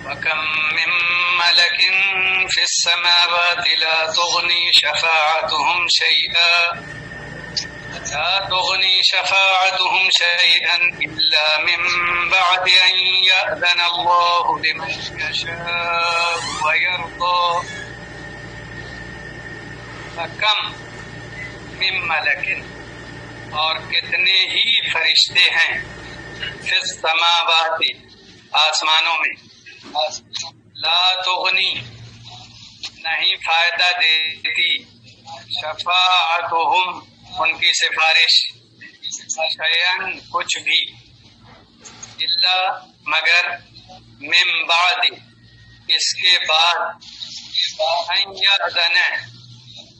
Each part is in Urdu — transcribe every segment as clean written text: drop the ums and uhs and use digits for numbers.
وَكَمْ مِنْ مَلَكٍ فِي السَّمَاوَاتِ لَا تُغْنِي شَفَاعَتُهُمْ شَيْئًا إِلَّا مِنْ بَعْدِ أَنْ يَأْذَنَ اللَّهُ لِمَنْ يَشَاءُ وَيَرْضَى وَكَمْ مِنْ مَلَكٍ اور کتنے ہی فرشتے ہیں فی السماوات آسمانوں میں لا تغنی نہیں فائدہ دیتی شفاعتہم ان کی سفارش شیئن کچھ بھی الا مگر من بعد اس کے بعد ان یأذن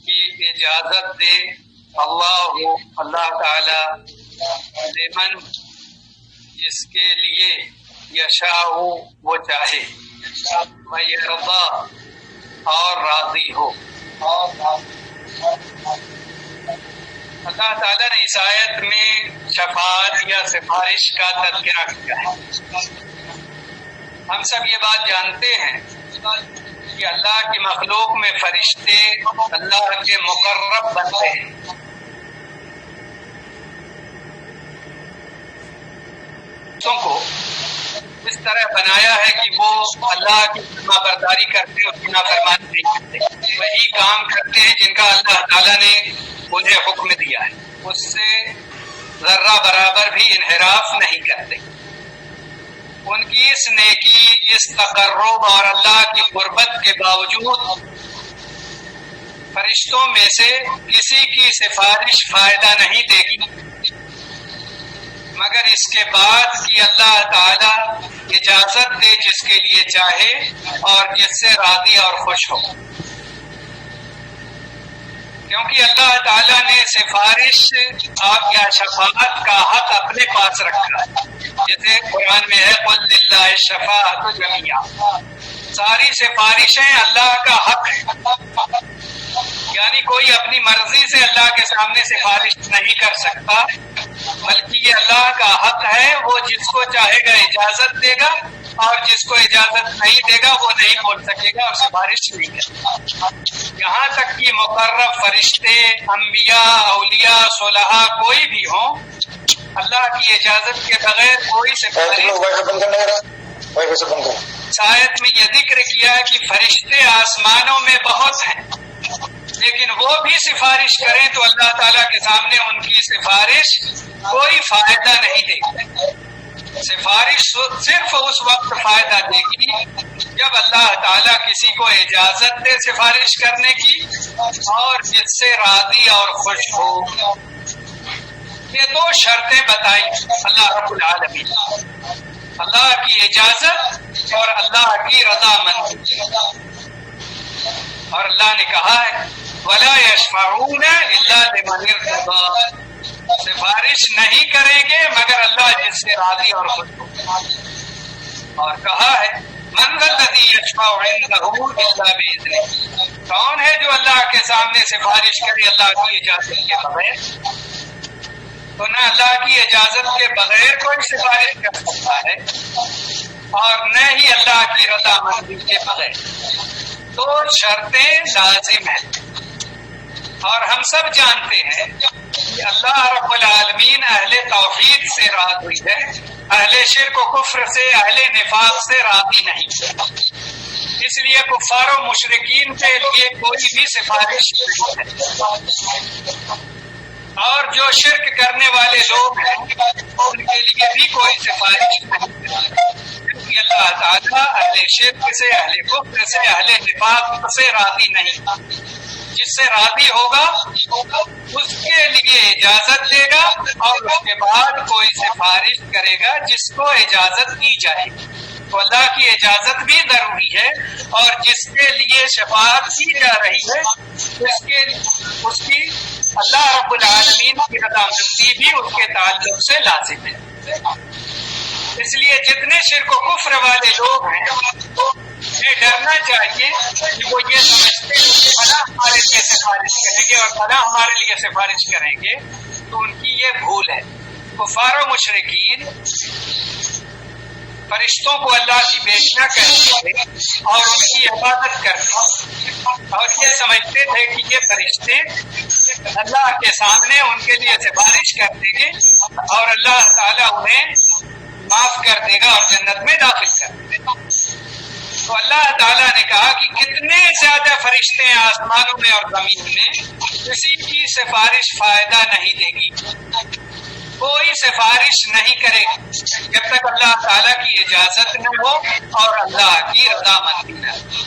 کی اجازت دے اللہ تعالی لمن جس کے لیے یشاء وہ چاہے ویرضا اور راضی ہو. اللہ تعالیٰ نے اس آیت میں شفاعت یا سفارش کا تذکرہ کیا ہے. ہم سب یہ بات جانتے ہیں کہ اللہ کی مخلوق میں فرشتے اللہ کے مقرب بنتے ہیں. کو اس طرح بنایا ہے کہ وہ اللہ کی فرما برداری کرتے ہیں، اس کی نافرمانی نہیں کرتے، وہی کام کرتے ہیں جن کا اللہ تعالیٰ نے انہیں حکم دیا ہے، اس سے ذرہ برابر بھی انحراف نہیں کرتے. ان کی اس نیکی، اس تقرب اور اللہ کی قربت کے باوجود فرشتوں میں سے کسی کی سفارش فائدہ نہیں دے گی مگر اس کے بعد کہ اللہ تعالی اجازت دے جس کے لیے چاہے اور جس سے راضی اور خوش ہو. کیونکہ اللہ تعالیٰ نے سفارش یا شفاعت کا حق اپنے پاس رکھا ہے، جیسے قرآن میں ہے قل للہ الشفاعۃ جمیعا، ساری سفارشیں اللہ کا حق ہے. یعنی کوئی اپنی مرضی سے اللہ کے سامنے سفارش نہیں کر سکتا، بلکہ یہ اللہ کا حق ہے، وہ جس کو چاہے گا اجازت دے گا اور جس کو اجازت نہیں دے گا وہ نہیں بول سکے گا اور سفارش نہیں کرے گا. یہاں تک کہ مقرب فرشتے، انبیاء، اولیاء، صلحاء کوئی بھی ہوں، اللہ کی اجازت کے بغیر کوئی سفارش. آیت میں یہ ذکر کیا ہے کہ فرشتے آسمانوں میں بہت ہیں، لیکن وہ بھی سفارش کریں تو اللہ تعالیٰ کے سامنے ان کی سفارش کوئی فائدہ نہیں دے گی. سفارش صرف اس وقت فائدہ دے گی جب اللہ تعالیٰ کسی کو اجازت دے سفارش کرنے کی اور جس سے راضی اور خوش ہو. یہ دو شرطیں بتائیں اللہ رب العالمین، اللہ کی اجازت اور اللہ کی رضامندی. اور اللہ نے کہا ہے وَلَا يَشْفَعُونَ إِلَّا لِمَنِ ارْتَضَىٰ، سفارش نہیں کریں گے مگر اللہ جس سے راضی اور خوش ہو. اور کہا ہے مَنْ ذَا الَّذِي يَشْفَعُ عِندَهُ إِلَّا بِإِذْنِهِ، کون ہے جو اللہ کے سامنے سفارش کرے اللہ کی اجازت کے بغیر؟ تو نہ اللہ کی اجازت کے بغیر کوئی سفارش کر سکتا ہے اور نہ ہی اللہ کی رضامندی کے بغیر. دو شرطیں لازم ہیں. اور ہم سب جانتے ہیں کہ اللہ رب العالمین اہل توحید سے راضی ہے، اہل شرک و کفر سے، اہل نفاق سے راضی نہیں. اس لیے کفار و مشرکین کے لیے کوئی بھی سفارش نہیں ہے، اور جو شرک کرنے والے لوگ ہیں ان کے لیے بھی کوئی سفارش نہیں ہے. اللہ تعالیٰ اہل شرک سے، اہل کفر سے، اہل نفاق سے راضی نہیں. جس سے راضی ہوگا اس کے لیے اجازت دے گا اور اس کے بعد کوئی سفارش کرے گا جس کو اجازت دی جائے گی. تو اللہ کی اجازت بھی ضروری ہے اور جس کے لیے شفاعت کی جا رہی ہے اس کی اللہ رب العالمین کی رضامندی بھی اس کے تعلق سے لازم ہے. اس لیے جتنے شرک و کفر والے لوگ ہیں یہ ڈرنا چاہیے کہ وہ یہ سمجھتے ہیں کہ فلاں ہمارے لیے سفارش کریں گے اور فلاں ہمارے لیے سفارش کریں گے، تو ان کی یہ بھول ہے. کفار و مشرکین فرشتوں کو اللہ کی بیٹیاں کہتے تھے اور ان کی عبادت کرتے اور یہ سمجھتے تھے کہ یہ فرشتے اللہ کے سامنے ان کے لیے سفارش کر دیں گے اور اللہ تعالیٰ انہیں معاف کر دے گا اور جنت میں داخل کر دے گا. تو اللہ تعالیٰ نے کہا کہ کتنے زیادہ فرشتے ہیں آسمانوں میں اور زمین میں، کسی کی سفارش فائدہ نہیں دے گی، کوئی سفارش نہیں کرے گی جب تک اللہ تعالیٰ کی اجازت نہ ہو اور اللہ کی رضامندی نہ ہو.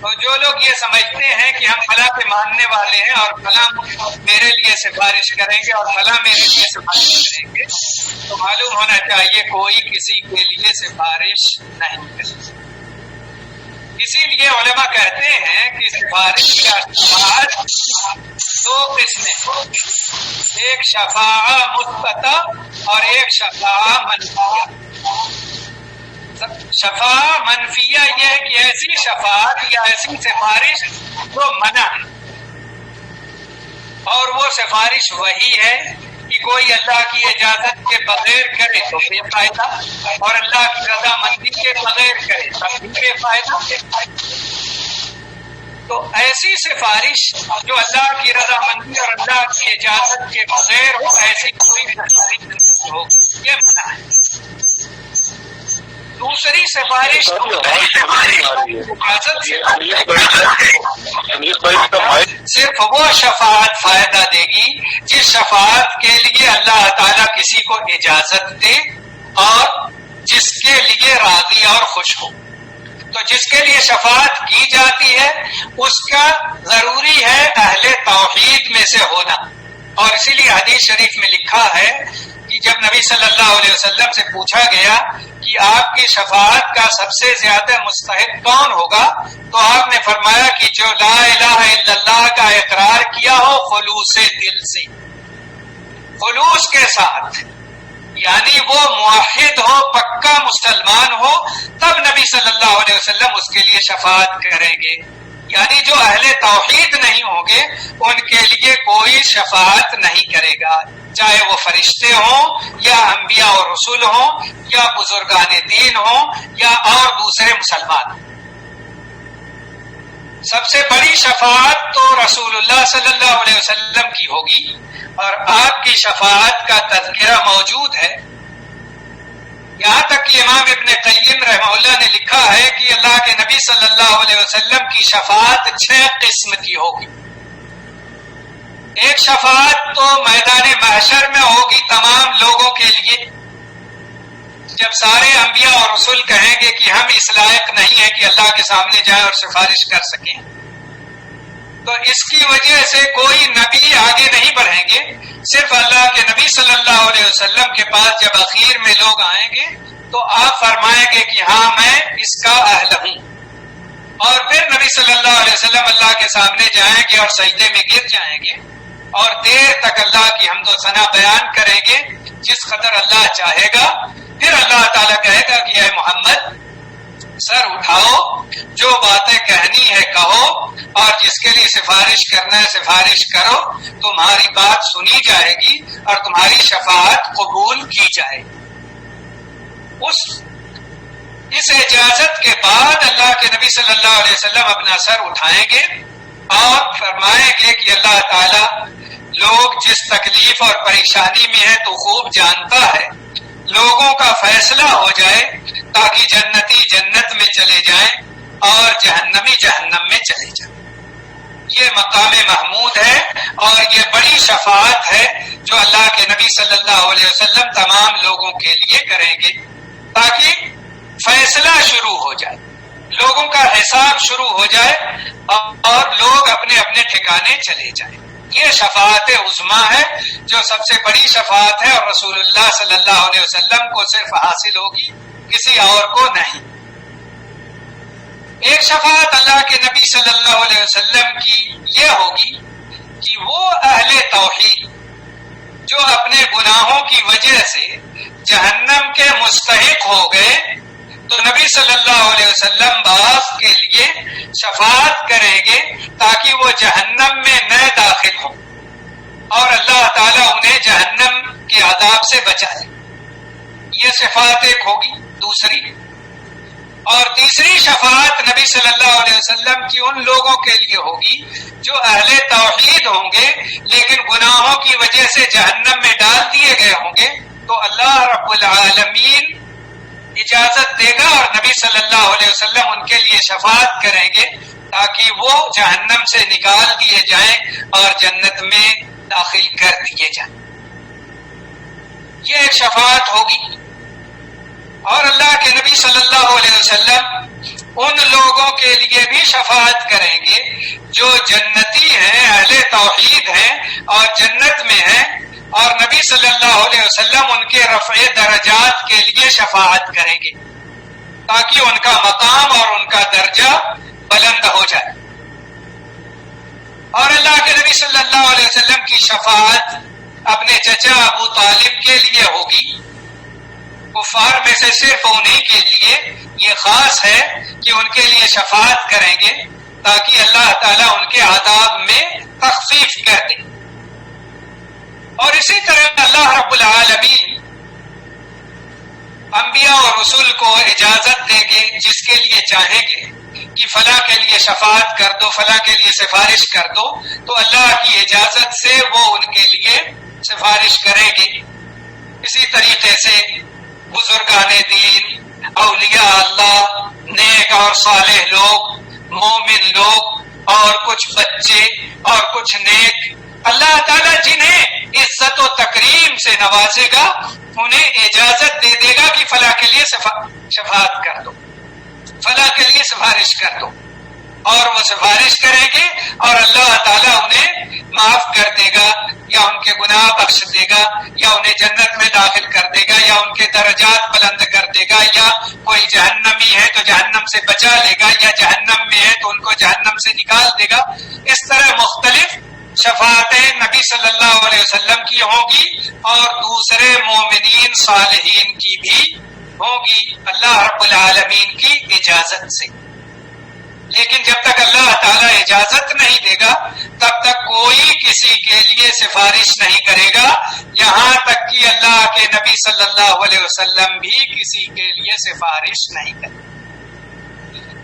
تو جو لوگ یہ سمجھتے ہیں کہ ہم فلاں کے ماننے والے ہیں اور فلاں میرے لیے سفارش کریں گے اور فلاں میرے لیے سفارش کریں گے، تو معلوم ہونا چاہیے کوئی کسی کے لیے سفارش نہیں کرے. اسی لیے علماء کہتے ہیں کہ سفارش کا شفاعت دو قسمیں، ایک شفاعہ مثبتہ اور ایک شفاعہ منفیہ. شفاعہ منفیہ یہ ہے کہ ایسی شفاعت یا ایسی سفارش جو منع ہے، اور وہ سفارش وہی ہے کہ کوئی اللہ کی اجازت کے بغیر کرے تو بے فائدہ اور اللہ کی رضامندی کے بغیر کرے تب بھی بے فائدہ. تو ایسی سفارش جو اللہ کی رضامندی اور اللہ کی اجازت کے بغیر ہو، ایسی کوئی سفارش نہیں ہو، یہ منع ہے. دوسری سفارش صرف وہ شفاعت فائدہ دے گی جس شفاعت کے لیے اللہ تعالیٰ کسی کو اجازت دے اور جس کے لیے راضی اور خوش ہو. تو جس کے لیے شفاعت کی جاتی ہے اس کا ضروری ہے اہل توحید میں سے ہونا. اور اسی لیے حدیث شریف میں لکھا ہے کہ جب نبی صلی اللہ علیہ وسلم سے پوچھا گیا کہ آپ کی شفاعت کا سب سے زیادہ مستحق کون ہوگا، تو آپ نے فرمایا کہ جو لا الہ الا اللہ کا اقرار کیا ہو خلوص دل سے، خلوص کے ساتھ، یعنی وہ موحد ہو، پکا مسلمان ہو، تب نبی صلی اللہ علیہ وسلم اس کے لیے شفاعت کریں گے. یعنی جو اہل توحید نہیں ہوں گے ان کے لیے کوئی شفاعت نہیں کرے گا، چاہے وہ فرشتے ہوں یا انبیاء اور رسول ہوں یا بزرگان دین ہوں یا اور دوسرے مسلمان. سب سے بڑی شفاعت تو رسول اللہ صلی اللہ علیہ وسلم کی ہوگی، اور آپ کی شفاعت کا تذکرہ موجود ہے. یہاں تک کہ امام ابن قیم رحمہ اللہ نے لکھا ہے کہ اللہ کے نبی صلی اللہ علیہ وسلم کی شفاعت 6 قسم کی ہوگی. ایک شفاعت تو میدان محشر میں ہوگی تمام لوگوں کے لیے، جب سارے انبیاء اور رسول کہیں گے کہ ہم اس لائق نہیں ہیں کہ اللہ کے سامنے جائیں اور سفارش کر سکیں، تو اس کی وجہ سے کوئی نبی آگے نہیں بڑھیں گے. صرف اللہ کے نبی صلی اللہ علیہ وسلم کے پاس جب اخیر میں لوگ آئیں گے تو آپ فرمائیں گے کہ ہاں میں اس کا اہل ہوں، اور پھر نبی صلی اللہ علیہ وسلم اللہ کے سامنے جائیں گے اور سجدے میں گر جائیں گے اور دیر تک اللہ کی حمد و ثنا بیان کریں گے جس قدر اللہ چاہے گا. پھر اللہ تعالیٰ کہے گا کہ اے محمد سر اٹھاؤ، جو باتیں کہنی ہے کہو، اور جس کے لیے سفارش کرنا ہے سفارش کرو، تمہاری بات سنی جائے گی اور تمہاری شفاعت قبول کی جائے گی. اس اجازت کے بعد اللہ کے نبی صلی اللہ علیہ وسلم اپنا سر اٹھائیں گے اور فرمائیں گے کہ اللہ تعالیٰ لوگ جس تکلیف اور پریشانی میں ہے تو خوب جانتا ہے، لوگوں کا فیصلہ ہو جائے تاکہ جنتی جنت میں چلے جائیں اور جہنمی جہنم میں چلے جائیں. یہ مقام محمود ہے اور یہ بڑی شفاعت ہے جو اللہ کے نبی صلی اللہ علیہ وسلم تمام لوگوں کے لیے کریں گے تاکہ فیصلہ شروع ہو جائے، لوگوں کا حساب شروع ہو جائے اور لوگ اپنے اپنے ٹھکانے چلے جائیں. یہ شفاعت عظمیٰ ہے جو سب سے بڑی شفاعت ہے، اور رسول اللہ صلی اللہ علیہ وسلم کو صرف حاصل ہوگی، کسی اور کو نہیں. ایک شفاعت اللہ کے نبی صلی اللہ علیہ وسلم کی یہ ہوگی کہ وہ اہل توحید جو اپنے گناہوں کی وجہ سے جہنم کے مستحق ہو گئے تو نبی صلی اللہ علیہ وسلم بعض کے لیے شفاعت کریں گے تاکہ وہ جہنم میں نہ داخل ہوں اور اللہ تعالیٰ انہیں جہنم کے عذاب سے بچائے. یہ شفاعت ایک ہوگی. دوسری اور تیسری شفاعت نبی صلی اللہ علیہ وسلم کی ان لوگوں کے لیے ہوگی جو اہل توحید ہوں گے لیکن گناہوں کی وجہ سے جہنم میں ڈال دیے گئے ہوں گے، تو اللہ رب العالمین اجازت دے گا اور نبی صلی اللہ علیہ وسلم ان کے لیے شفاعت کریں گے تاکہ وہ جہنم سے نکال دیے جائیں اور جنت میں داخل کر دیے جائیں۔ یہ ایک شفاعت ہوگی۔ اور اللہ کے نبی صلی اللہ علیہ وسلم ان لوگوں کے لیے بھی شفاعت کریں گے جو جنتی ہیں، اہل توحید ہیں اور جنت میں ہیں، اور نبی صلی اللہ علیہ وسلم ان کے رفع درجات کے لیے شفاعت کریں گے تاکہ ان کا مقام اور ان کا درجہ بلند ہو جائے۔ اور اللہ کے نبی صلی اللہ علیہ وسلم کی شفاعت اپنے چچا ابو طالب کے لیے ہوگی۔ کفار میں سے صرف انہیں کے لیے یہ خاص ہے کہ ان کے لیے شفاعت کریں گے تاکہ اللہ تعالیٰ ان کے عذاب میں تخفیف کر دے۔ اور اسی طرح اللہ رب العالمین انبیاء اور رسول کو اجازت دیں گے جس کے لیے چاہیں گے کہ فلاں کے لیے شفاعت کر دو، فلاں کے لیے سفارش کر دو، تو اللہ کی اجازت سے وہ ان کے لیے سفارش کریں گے۔ اسی طریقے سے بزرگان دین، اولیاء اللہ، نیک اور صالح لوگ، مومن لوگ اور کچھ بچے اور کچھ نیک، اللہ تعالیٰ جنہیں عزت و تکریم سے نوازے گا انہیں اجازت دے دے گا کہ فلاں کے لیے شفاعت کر دو، فلاں کے لیے سفارش کر دو، اور وہ سفارش کریں گے اور اللہ تعالیٰ انہیں معاف کر دے گا یا ان کے گناہ بخش دے گا یا انہیں جنت میں داخل کر دے گا یا ان کے درجات بلند کر دے گا، یا کوئی جہنمی ہے تو جہنم سے بچا لے گا یا جہنم میں ہے تو ان کو جہنم سے نکال دے گا۔ اس طرح مختلف شفاعتیں نبی صلی اللہ علیہ وسلم کی ہوں گی اور دوسرے مومنین صالحین کی بھی ہوں گی اللہ رب العالمین کی اجازت سے۔ لیکن جب تک اللہ تعالیٰ اجازت نہیں دے گا تب تک کوئی کسی کے لیے سفارش نہیں کرے گا، یہاں تک کہ اللہ کے نبی صلی اللہ علیہ وسلم بھی کسی کے لیے سفارش نہیں کرے۔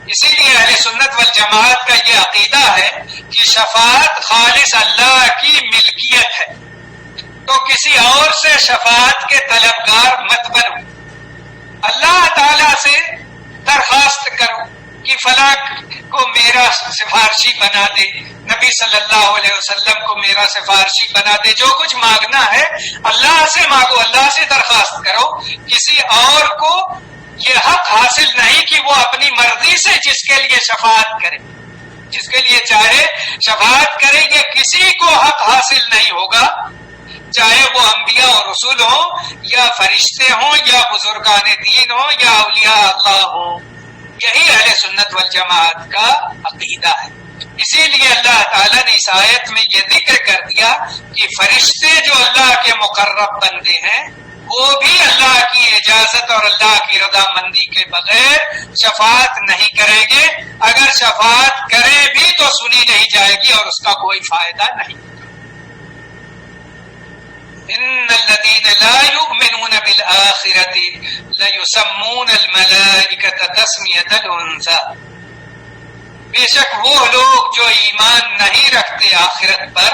اسی لیے اہل سنت والجماعت کا یہ عقیدہ ہے کہ شفاعت خالص اللہ کی ملکیت ہے، تو کسی اور سے شفاعت کے طلبگار مت بنو، اللہ تعالیٰ سے درخواست کرو کہ فلاں کو میرا سفارشی بنا دے، نبی صلی اللہ علیہ وسلم کو میرا سفارشی بنا دے۔ جو کچھ مانگنا ہے اللہ سے مانگو، اللہ سے درخواست کرو، کسی اور کو یہ حق حاصل نہیں کہ وہ اپنی مرضی سے جس کے لیے شفاعت کرے، جس کے لیے چاہے شفاعت کرے، یہ کسی کو حق حاصل نہیں ہوگا، چاہے وہ انبیاء اور رسول ہوں یا فرشتے ہوں یا بزرگان دین ہوں یا اولیاء اللہ ہوں۔ یہی اہل سنت والجماعت کا عقیدہ ہے۔ اسی لیے اللہ تعالیٰ نے اس آیت میں یہ ذکر کر دیا کہ فرشتے جو اللہ کے مقرب بندے ہیں وہ بھی اللہ کی اجازت اور اللہ کی رضامندی کے بغیر شفاعت نہیں کریں گے، اگر شفاعت کریں بھی تو سنی نہیں جائے گی اور اس کا کوئی فائدہ نہیں۔ ان الذين لا يؤمنون بالآخرة ليسمون الملائكة تسمية الأنثى، بے شک وہ لوگ جو ایمان نہیں رکھتے آخرت پر،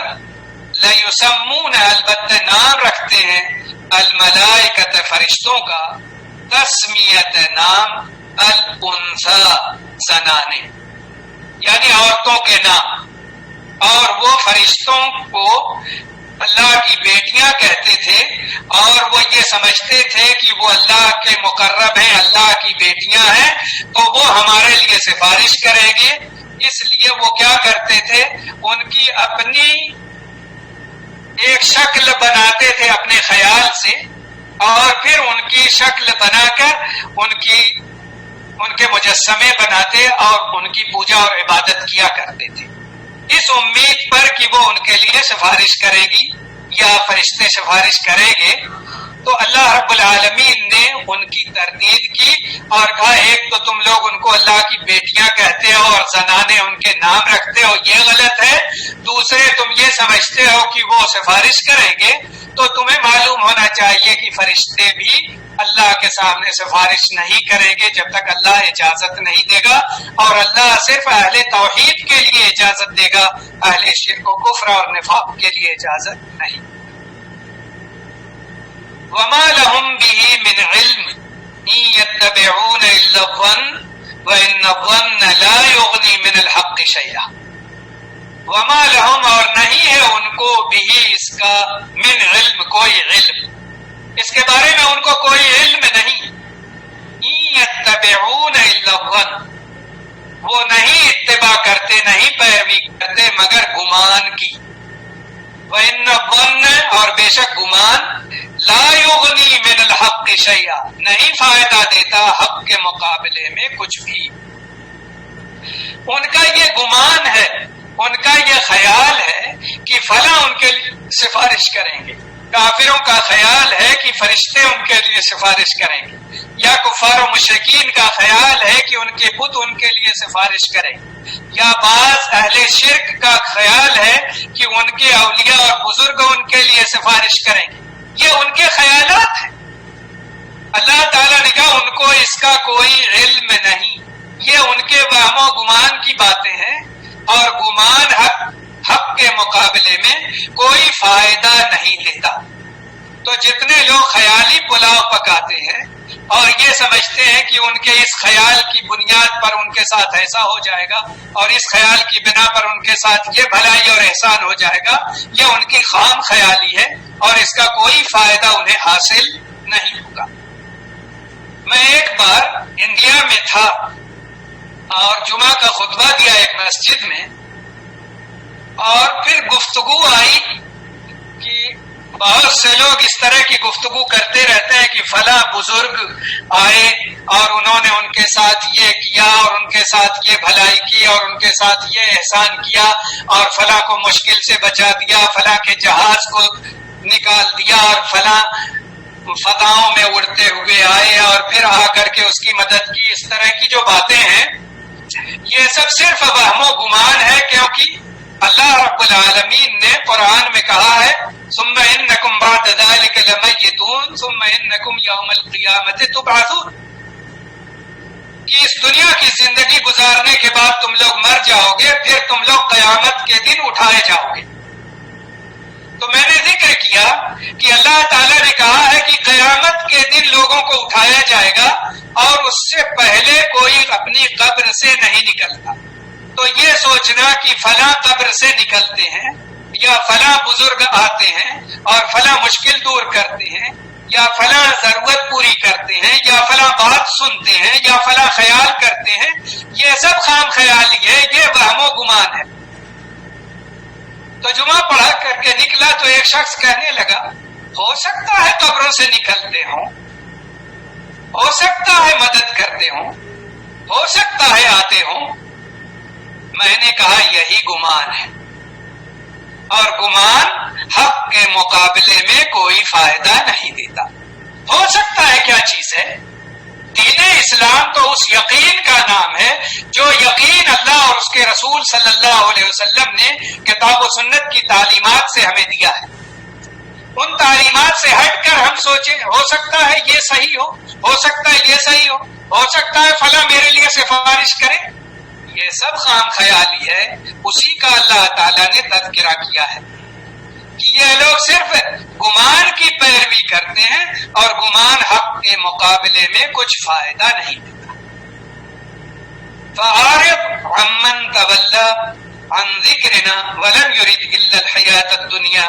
ليسمون البتہ نام رکھتے ہیں، الملائکۃ فرشتوں کا، تسمیت نام، الانثى زنانے یعنی عورتوں کے نام، اور وہ فرشتوں کو اللہ کی بیٹیاں کہتے تھے اور وہ یہ سمجھتے تھے کہ وہ اللہ کے مقرب ہیں، اللہ کی بیٹیاں ہیں تو وہ ہمارے لیے سفارش کریں گے۔ اس لیے وہ کیا کرتے تھے، ان کی اپنی ایک شکل بناتے تھے اپنے خیال سے اور پھر ان کی شکل بنا کر ان کے مجسمے بناتے اور ان کی پوجا اور عبادت کیا کرتے تھے، اس امید پر کہ وہ ان کے لیے سفارش کرے گی یا فرشتے سفارش کریں گے۔ تو اللہ رب العالمین نے ان کی تردید کی اور کہا ایک تو تم لوگ ان کو اللہ کی بیٹیاں کہتے ہو اور زنانے ان کے نام رکھتے ہو، یہ غلط ہے۔ دوسرے تم یہ سمجھتے ہو کہ وہ سفارش کریں گے، تو تمہیں معلوم ہونا چاہیے کہ فرشتے بھی اللہ کے سامنے سفارش نہیں کریں گے جب تک اللہ اجازت نہیں دے گا، اور اللہ صرف اہل توحید کے لیے اجازت دے گا، اہل شرک و کفر اور نفاق کے لیے اجازت نہیں۔ وما لهم به من علم ان يتبعون الا الظن وان الظن لا يغني من الحق شيئا۔ وما لهم اور نہیں ہے ان کو بھی اس کا من علم کوئی علم، اس کے بارے میں ان کو کوئی علم نہیں۔ ان يتبعون الا الظن، وہ نہیں اتباع کرتے، نہیں پیروی کرتے مگر گمان کی۔ وان الظن اور بے شک گمان لا یغنی من الحق شیئا، نہیں فائدہ دیتا حق کے مقابلے میں کچھ بھی۔ ان کا یہ گمان ہے، ان کا یہ خیال ہے کہ فلاں ان کے لیے سفارش کریں گے۔ کافروں کا خیال ہے کہ فرشتے ان کے لیے سفارش کریں گے، یا کفار و مشرکین کا خیال ہے کہ ان کے بت ان کے لیے سفارش کریں گے، یا بعض اہل شرک کا خیال ہے کہ ان کے اولیاء اور بزرگ ان کے لیے سفارش کریں گے۔ یہ ان کے خیالات ہیں۔ اللہ تعالیٰ نے کہا ان کو اس کا کوئی علم نہیں، یہ ان کے وہم و گمان کی باتیں ہیں، اور گمان حق کے مقابلے میں کوئی فائدہ نہیں دیتا۔ تو جتنے لوگ خیالی پلاؤ پکاتے ہیں اور یہ سمجھتے ہیں کہ ان کے اس خیال کی بنیاد پر ان کے ساتھ ایسا ہو جائے گا اور اس خیال کی بنا پر ان کے ساتھ یہ بھلائی اور احسان ہو جائے گا، یہ ان کی خام خیالی ہے اور اس کا کوئی فائدہ انہیں حاصل نہیں ہوگا۔ میں ایک بار انڈیا میں تھا اور جمعہ کا خطبہ دیا ایک مسجد میں، اور پھر گفتگو آئی کہ بہت سے لوگ اس طرح کی گفتگو کرتے رہتے ہیں کہ فلاں بزرگ آئے اور انہوں نے ان کے ساتھ یہ کیا اور ان کے ساتھ یہ بھلائی کی اور ان کے ساتھ یہ احسان کیا اور فلاں کو مشکل سے بچا دیا، فلاں کے جہاز کو نکال دیا اور فلاں فضاؤں میں اڑتے ہوئے آئے اور پھر آ کر کے اس کی مدد کی۔ اس طرح کی جو باتیں ہیں یہ سب صرف وہم و گمان ہے، کیونکہ اللہ رب العالمین نے قرآن میں کہا ہے ثم انکم بعد ذلک لمیتون ثم انکم یوم القیامت تبعثون، کہ اس دنیا کی زندگی گزارنے کے بعد تم لوگ مر جاؤ گے، پھر تم لوگ قیامت کے دن اٹھائے جاؤ گے۔ تو میں نے ذکر کیا کہ اللہ تعالیٰ نے کہا ہے کہ قیامت کے دن لوگوں کو اٹھایا جائے گا اور اس سے پہلے کوئی اپنی قبر سے نہیں نکلتا۔ تو یہ سوچنا کہ فلاں قبر سے نکلتے ہیں یا فلاں بزرگ آتے ہیں اور فلاں مشکل دور کرتے ہیں یا فلاں ضرورت پوری کرتے ہیں یا فلاں بات سنتے ہیں یا فلاں خیال کرتے ہیں، یہ سب خام خیالی ہے، یہ وہم و گمان ہے۔ تو جمعہ پڑھا کر کے نکلا تو ایک شخص کہنے لگا ہو سکتا ہے قبروں سے نکلتے ہوں، ہو سکتا ہے مدد کرتے ہوں، ہو سکتا ہے آتے ہوں۔ میں نے کہا یہی گمان ہے، اور گمان حق کے مقابلے میں کوئی فائدہ نہیں دیتا۔ ہو سکتا ہے کیا چیز ہے؟ دین اسلام تو اس یقین کا نام ہے جو یقین اللہ اور اس کے رسول صلی اللہ علیہ وسلم نے کتاب و سنت کی تعلیمات سے ہمیں دیا ہے۔ ان تعلیمات سے ہٹ کر ہم سوچیں ہو سکتا ہے یہ صحیح ہو سکتا ہے یہ صحیح ہو سکتا ہے فلاں میرے لیے سفارش کرے، یہ سب خام خیالی ہے۔ اسی کا اللہ تعالیٰ نے تذکرہ کیا ہے کہ یہ لوگ صرف گمان کی پیروی کرتے ہیں اور گمان حق کے مقابلے میں کچھ فائدہ نہیں دیتا۔ فَأَعْرِضْ عَمَّنْ تَوَلَّىٰ عَنْ ذِكْرِنَا وَلَمْ يُرِدْ إِلَّا الْحَيَاةَ الدُّنْيَا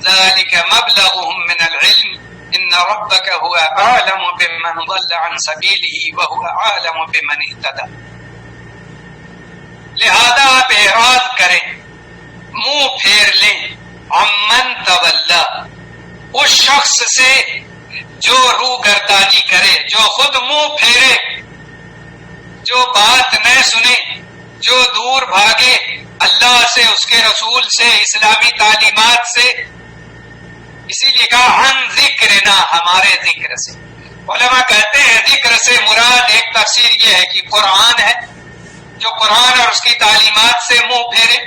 ذَلِكَ مَبْلَغُهُم مِّنَ الْعِلْمِ إِنَّ رَبَّكَ هُوَ أَعْلَمُ بِمَنْ ضَلَّ عَنْ سَبِيلِهِ وَهُوَ أَعْلَمُ بِمَنِ اهْتَدَىٰ۔ لہذا آپ اعراض کریں، منہ پھیر لیں، عمن تولا، اس شخص سے جو روگردانی کرے، جو خود منہ پھیرے، جو بات نہ سنے، جو دور بھاگے اللہ سے، اس کے رسول سے، اسلامی تعلیمات سے۔ اسی لیے کہا عن ذکرنا، ہمارے ذکر سے۔ علماء کہتے ہیں ذکر سے مراد ایک تفسیر یہ ہے کہ قرآن ہے، جو قرآن اور اس کی تعلیمات سے منہ پھیرے،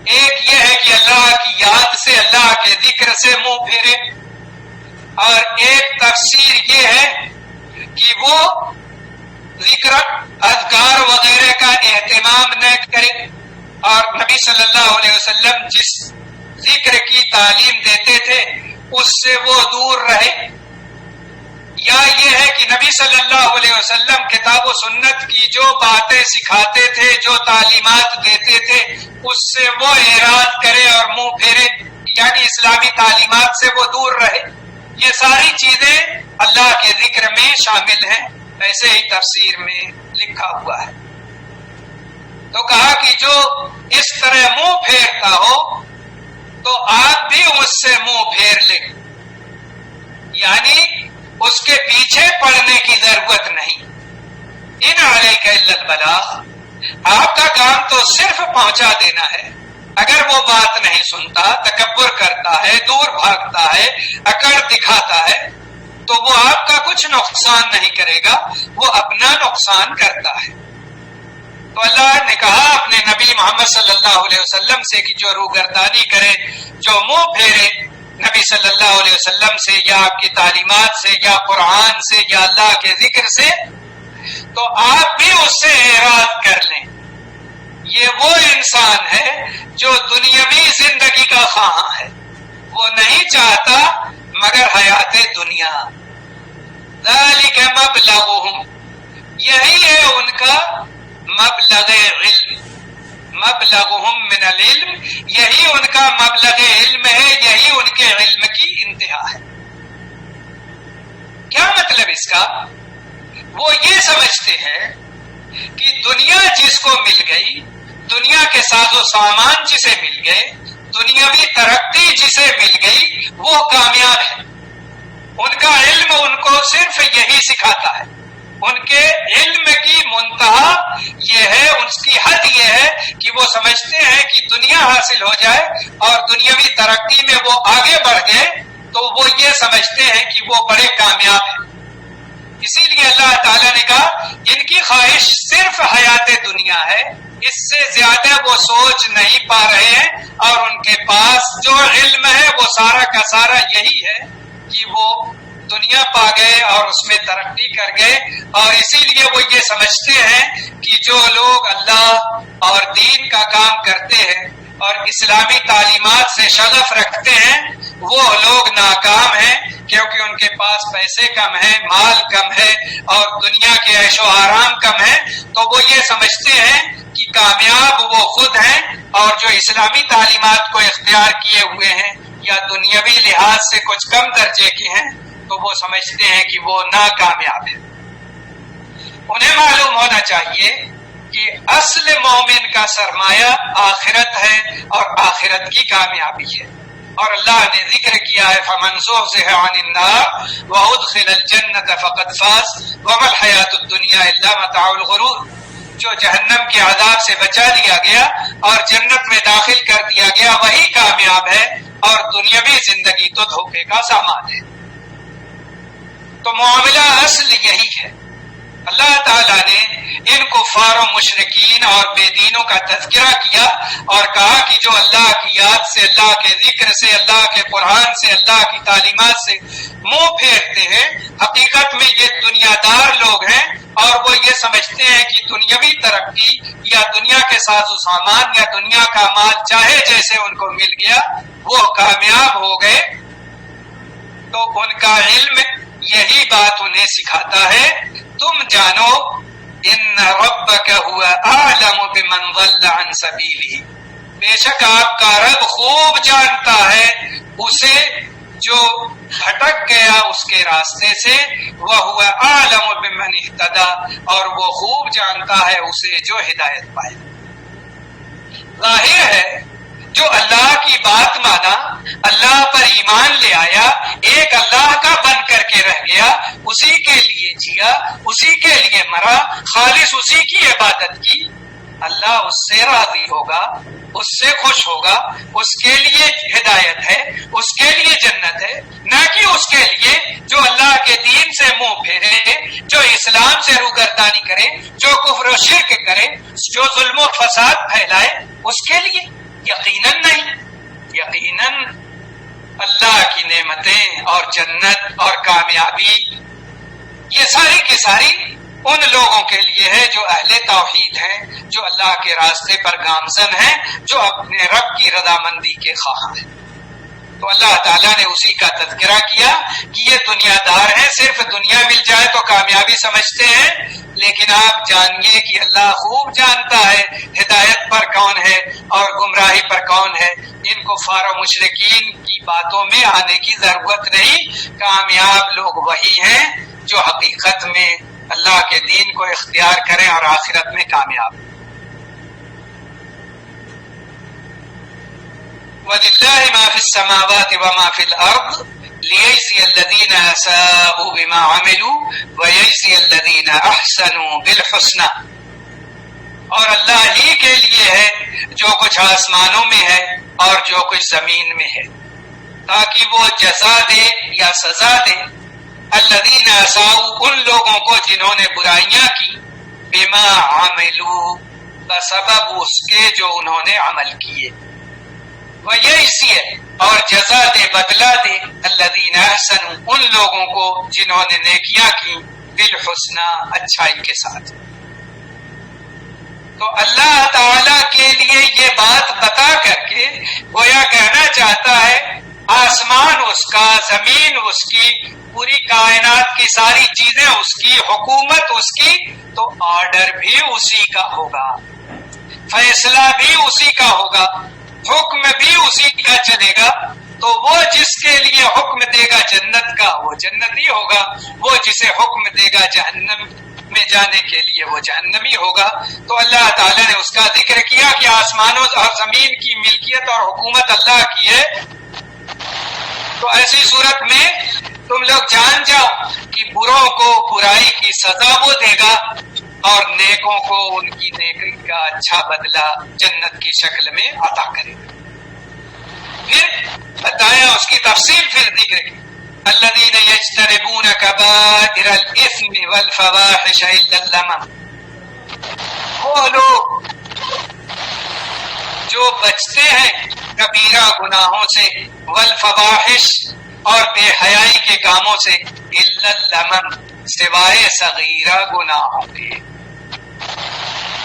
ایک یہ ہے کہ اللہ کی یاد سے، اللہ کے ذکر سے منہ پھیرے، اور ایک تفسیر یہ ہے کہ وہ ذکر اذکار وغیرہ کا اہتمام نہ کرے، اور نبی صلی اللہ علیہ وسلم جس ذکر کی تعلیم دیتے تھے اس سے وہ دور رہے، یا یہ ہے کہ نبی صلی اللہ علیہ وسلم کتاب و سنت کی جو باتیں سکھاتے تھے، جو تعلیمات دیتے تھے، اس سے وہ اعراض کرے اور منہ پھیرے، یعنی اسلامی تعلیمات سے وہ دور رہے۔ یہ ساری چیزیں اللہ کے ذکر میں شامل ہیں، ایسے ہی تفسیر میں لکھا ہوا ہے۔ تو کہا کہ جو اس طرح منہ پھیرتا ہو تو آپ بھی اس سے منہ پھیر لیں، یعنی اس کے پیچھے پڑنے کی ضرورت نہیں۔ ان علیک الا البلاغ، آپ کا کام تو صرف پہنچا دینا ہے۔ اگر وہ بات نہیں سنتا، تکبر کرتا ہے، دور بھاگتا ہے، اکڑ دکھاتا ہے، تو وہ آپ کا کچھ نقصان نہیں کرے گا، وہ اپنا نقصان کرتا ہے۔ تو اللہ نے کہا اپنے نبی محمد صلی اللہ علیہ وسلم سے کہ جو روگردانی کرے، جو منہ پھیرے نبی صلی اللہ علیہ وسلم سے یا آپ کی تعلیمات سے یا قرآن سے یا اللہ کے ذکر سے، تو آپ بھی اس سے اعراض کر لیں۔ یہ وہ انسان ہے جو دنیاوی زندگی کا خواہاں ہے، وہ نہیں چاہتا مگر حیات دنیا۔ ذالک مبلغہم، یہی ہے ان کا مبلغ علم، مبلغہم من العلم، یہی ان کا مبلغ علم ہے، یہی ان کے علم کی انتہا ہے۔ کیا مطلب اس کا؟ وہ یہ سمجھتے ہیں کہ دنیا جس کو مل گئی، دنیا کے ساز و سامان جسے مل گئے، دنیاوی ترقی جسے مل گئی، وہ کامیاب ہے۔ ان کا علم ان کو صرف یہی سکھاتا ہے، ان کے علم کی منتہا یہ ہے، اس کی حد یہ ہے کہ وہ سمجھتے ہیں کہ دنیا حاصل ہو جائے اور دنیاوی ترقی میں وہ آگے بڑھ گئے تو وہ یہ سمجھتے ہیں کہ وہ بڑے کامیاب ہیں۔ اسی لیے اللہ تعالیٰ نے کہا ان کی خواہش صرف حیات دنیا ہے، اس سے زیادہ وہ سوچ نہیں پا رہے ہیں، اور ان کے پاس جو علم ہے وہ سارا کا سارا یہی ہے کہ وہ دنیا پا گئے اور اس میں ترقی کر گئے، اور اسی لیے وہ یہ سمجھتے ہیں کہ جو لوگ اللہ اور دین کا کام کرتے ہیں اور اسلامی تعلیمات سے شغف رکھتے ہیں وہ لوگ ناکام ہیں، کیونکہ ان کے پاس پیسے کم ہیں، مال کم ہے اور دنیا کے عیش و آرام کم ہے، تو وہ یہ سمجھتے ہیں کہ کامیاب وہ خود ہیں، اور جو اسلامی تعلیمات کو اختیار کیے ہوئے ہیں یا دنیاوی لحاظ سے کچھ کم درجے کے ہیں تو وہ سمجھتے ہیں کہ وہ ناکامیاب ہیں۔ انہیں معلوم ہونا چاہیے کہ اصل مومن کا سرمایہ آخرت ہے اور آخرت کی کامیابی ہے، اور اللہ نے ذکر کیا ہے فَمَنْ زُحْزِحَ عَنِ النَّارِ وَأُدْخِلَ الْجَنَّةَ فَقَدْ فَازَ وَمَا الْحَيَاةُ الدُّنْيَا إِلَّا مَتَاعُ الْغُرُورِ، جو جہنم کے عذاب سے بچا لیا گیا اور جنت میں داخل کر دیا گیا وہی کامیاب ہے، اور دنیاوی زندگی تو دھوکے کا سامان ہے۔ تو معاملہ اصل یہی ہے۔ اللہ تعالیٰ نے ان کفار و مشرکین اور بے دینوں کا تذکرہ کیا اور کہا کہ جو اللہ کی یاد سے، اللہ کے ذکر سے، اللہ کے قرآن سے، اللہ کی تعلیمات سے منہ پھیرتے ہیں، حقیقت میں یہ دنیا دار لوگ ہیں، اور وہ یہ سمجھتے ہیں کہ دنیاوی ترقی یا دنیا کے ساز و سامان یا دنیا کا مال چاہے جیسے ان کو مل گیا وہ کامیاب ہو گئے۔ تو ان کا علم یہی بات انہیں سکھاتا ہے، تم جانو ان ربک هو اعلم بمن ضل عن سبیلہ، بے شک آپ کا رب خوب جانتا ہے اسے جو بھٹک گیا اس کے راستے سے، وَهُوَ أَعْلَمُ بِمَنِ اهْتَدَىٰ، اور وہ خوب جانتا ہے اسے جو ہدایت پائے۔ ظاہر ہے جو اللہ کی بات مانا، اللہ پر ایمان لے آیا، ایک اللہ کا بن کر کے رہ گیا، اسی کے لیے جیا، اسی کے لیے مرا، خالص اسی کی عبادت کی، اللہ اس سے راضی ہوگا، اس سے خوش ہوگا، اس کے لیے ہدایت ہے، اس کے لیے جنت ہے، نہ کہ اس کے لیے جو اللہ کے دین سے منہ پھیرے، جو اسلام سے روگردانی کرے، جو کفر و شرک کرے، جو ظلم و فساد پھیلائے، اس کے لیے یقیناً نہیں۔ یقیناً اللہ کی نعمتیں اور جنت اور کامیابی یہ ساری کی ساری ان لوگوں کے لیے ہے جو اہل توحید ہیں، جو اللہ کے راستے پر گامزن ہیں، جو اپنے رب کی رضامندی کے خواہاں ہیں۔ تو اللہ تعالیٰ نے اسی کا تذکرہ کیا کہ یہ دنیا دار ہیں، صرف دنیا مل جائے تو کامیابی سمجھتے ہیں، لیکن آپ جانیے کہ اللہ خوب جانتا ہے ہدایت پر کون ہے اور گمراہی پر کون ہے۔ ان کفار و مشرکین کی باتوں میں آنے کی ضرورت نہیں، کامیاب لوگ وہی ہیں جو حقیقت میں اللہ کے دین کو اختیار کریں اور آخرت میں کامیاب۔ وَلِلَّهِ مَا فِي السَّمَاوَاتِ وَمَا فِي الْأَرْضِ لِيَجْزِيَ الَّذِينَ أَسَاءُوا بِمَا عَمِلُوا وَيَجْزِيَ الَّذِينَ أَحْسَنُوا بِالْحُسْنَى۔ اور اللہ ہی کے لیے ہے جو کچھ آسمانوں میں ہے اور جو کچھ زمین میں ہے، تاکہ وہ جزا دے یا سزا دے الذین اساؤوا ان لوگوں کو جنہوں نے برائیاں کی، بما عملوا بسبب اس کے جو انہوں نے عمل کیے، ویجزی اور جزا دے بدلہ دے الذین احسنوا ان لوگوں کو جنہوں نے نیکیاں کی، بالحسنى اچھائی کے ساتھ۔ تو اللہ تعالی کے لیے یہ بات بتا کر کے گویا کہنا چاہتا ہے آسمان اس کا، زمین اس کی، پوری کائنات کی ساری چیزیں اس کی، حکومت اس کی، تو آرڈر بھی اسی کا ہوگا، فیصلہ بھی اسی کا ہوگا، حکم بھی اسی کا چلے گا۔ تو وہ جس کے لیے حکم دے گا جنت کا وہ جنتی ہوگا، وہ جسے حکم دے گا جہنم میں جانے کے لیے وہ جہنمی ہوگا۔ تو اللہ تعالیٰ نے اس کا ذکر کیا کہ آسمانوں اور زمین کی ملکیت اور حکومت اللہ کی ہے۔ تو ایسی صورت میں تم لوگ جان جاؤ کہ بروں کو برائی کی سزا وہ دے گا اور نیکوں کو ان کی نیکی کا اچھا بدلہ جنت کی شکل میں عطا کرے گا۔ پھر بتایا اس کی تفصیل، پھر ذکر کی الذین یجتنبون کبائر الاثم والفواحش الا اللمم، وہ لوگ جو بچتے ہیں کبیرہ گناہوں سے، والفواحش اور بے حیائی کے کاموں سے، الا اللمم سوائے صغیرہ گناہوں کے،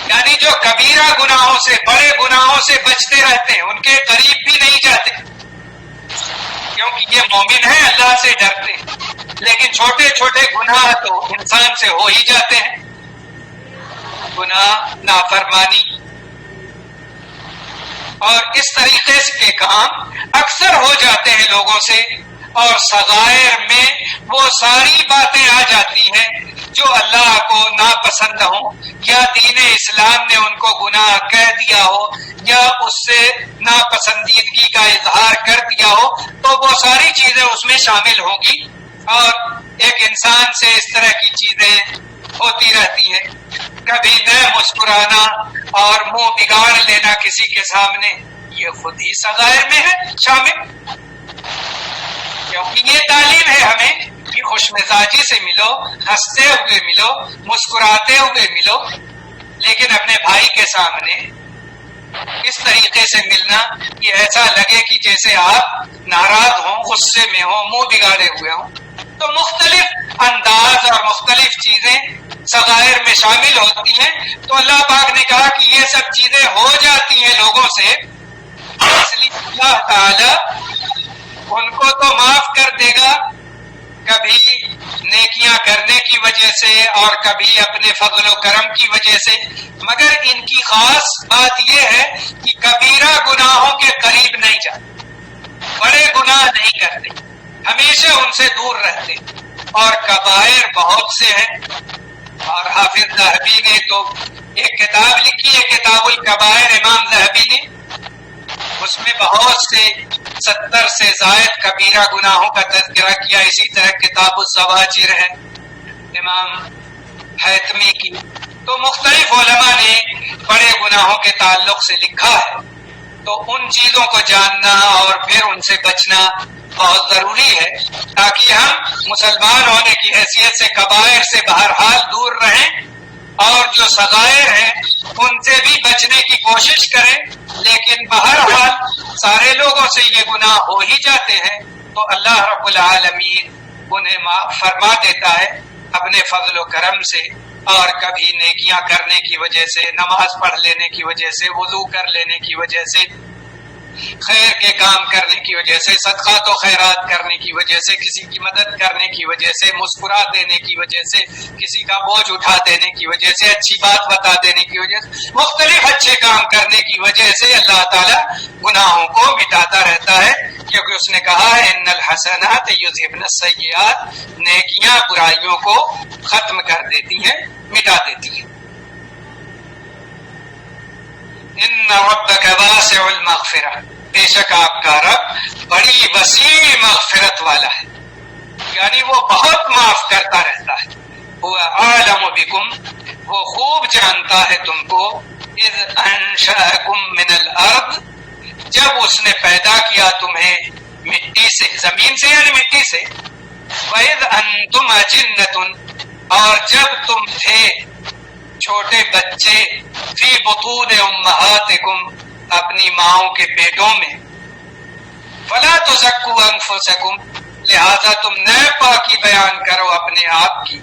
یعنی جو کبیرہ گناہوں سے، بڑے گناہوں سے بچتے رہتے ہیں، ان کے قریب بھی نہیں جاتے، کیونکہ یہ مومن ہیں، اللہ سے ڈرتے ہیں، لیکن چھوٹے چھوٹے گناہ تو انسان سے ہو ہی جاتے ہیں، گناہ، نافرمانی اور اس طریقے کے کام اکثر ہو جاتے ہیں لوگوں سے، اور صغائر میں وہ ساری باتیں آ جاتی ہیں جو اللہ کو ناپسند ہوں، یا دین اسلام نے ان کو گناہ کہہ دیا ہو، یا اس سے ناپسندیدگی کا اظہار کر دیا ہو، تو وہ ساری چیزیں اس میں شامل ہوں گی، اور ایک انسان سے اس طرح کی چیزیں ہوتی رہتی ہیں، کبھی نہ مسکرانا اور منہ بگاڑ لینا کسی کے سامنے، یہ خود ہی صغائر میں ہے شامل، کیونکہ یہ تعلیم ہے ہمیں کہ خوش مزاجی سے ملو، ہنستے ہوئے ملو، مسکراتے ہوئے ملو، لیکن اپنے بھائی کے سامنے اس طریقے سے ملنا کہ ایسا لگے کہ جیسے آپ ناراض ہوں، غصے میں ہوں، منہ بگاڑے ہوئے ہوں۔ تو مختلف انداز اور مختلف چیزیں صغائر میں شامل ہوتی ہیں۔ تو اللہ پاک نے کہا کہ یہ سب چیزیں ہو جاتی ہیں لوگوں سے، اس لیے اللہ تعالی ان کو تو معاف کر دے گا، کبھی نیکیاں کرنے کی وجہ سے اور کبھی اپنے فضل و کرم کی وجہ سے، مگر ان کی خاص بات یہ ہے کہ کبیرہ گناہوں کے قریب نہیں جاتے، بڑے گناہ نہیں کرتے، ہمیشہ ان سے دور رہتے، اور کبائر بہت سے ہیں، اور حافظ ذہبی نے تو ایک کتاب لکھی ہے کتاب الکبائر، امام ذہبی نے، اس میں بہت سے 70 سے زائد کبیرہ گناہوں کا تذکرہ کیا۔ اسی طرح کتاب الزواجر ہے امام حیتمی کی۔ تو مختلف علماء نے بڑے گناہوں کے تعلق سے لکھا ہے، تو ان چیزوں کو جاننا اور پھر ان سے بچنا بہت ضروری ہے، تاکہ ہم مسلمان ہونے کی حیثیت سے کبائر سے بہرحال دور رہیں، اور جو صغائر ہیں ان سے بھی بچنے کی کوشش کریں۔ لیکن بہرحال سارے لوگوں سے یہ گناہ ہو ہی جاتے ہیں، تو اللہ رب العالمین انہیں معاف فرما دیتا ہے اپنے فضل و کرم سے، اور کبھی نیکیاں کرنے کی وجہ سے، نماز پڑھ لینے کی وجہ سے، وضو کر لینے کی وجہ سے، خیر کے کام کرنے کی وجہ سے، صدقات و خیرات کرنے کی وجہ سے، کسی کی مدد کرنے کی وجہ سے، مسکرا دینے کی وجہ سے، کسی کا بوجھ اٹھا دینے کی وجہ سے، اچھی بات بتا دینے کی وجہ سے، مختلف اچھے کام کرنے کی وجہ سے اللہ تعالیٰ گناہوں کو مٹاتا رہتا ہے، کیونکہ اس نے کہا ہے ان الحسنات یذہبن السیئات، نیکیاں برائیوں کو ختم کر دیتی ہیں، مٹا دیتی ہیں۔ ان ربک واسع المغفرہ، بے شک آپ کا رب بڑی وسیع مغفرت والا ہے، یعنی وہ بہت معاف کرتا رہتا ہے۔ وہ عالم بکم، وہ خوب جانتا ہے تم کو، اذ انشأکم من الارض، جب اس نے پیدا کیا تمہیں مٹی سے، زمین سے یعنی مٹی سے، وَإِذْ أَنْتُمْ أَجِنَّةٌ، اور جب تم تھے چھوٹے بچے، فی بطون امہاتکم، اپنی ماؤں کے پیٹوں میں، فلا تزکوا انفسکم، لہذا تم نہ پاکی بیان کرو اپنے آپ کی،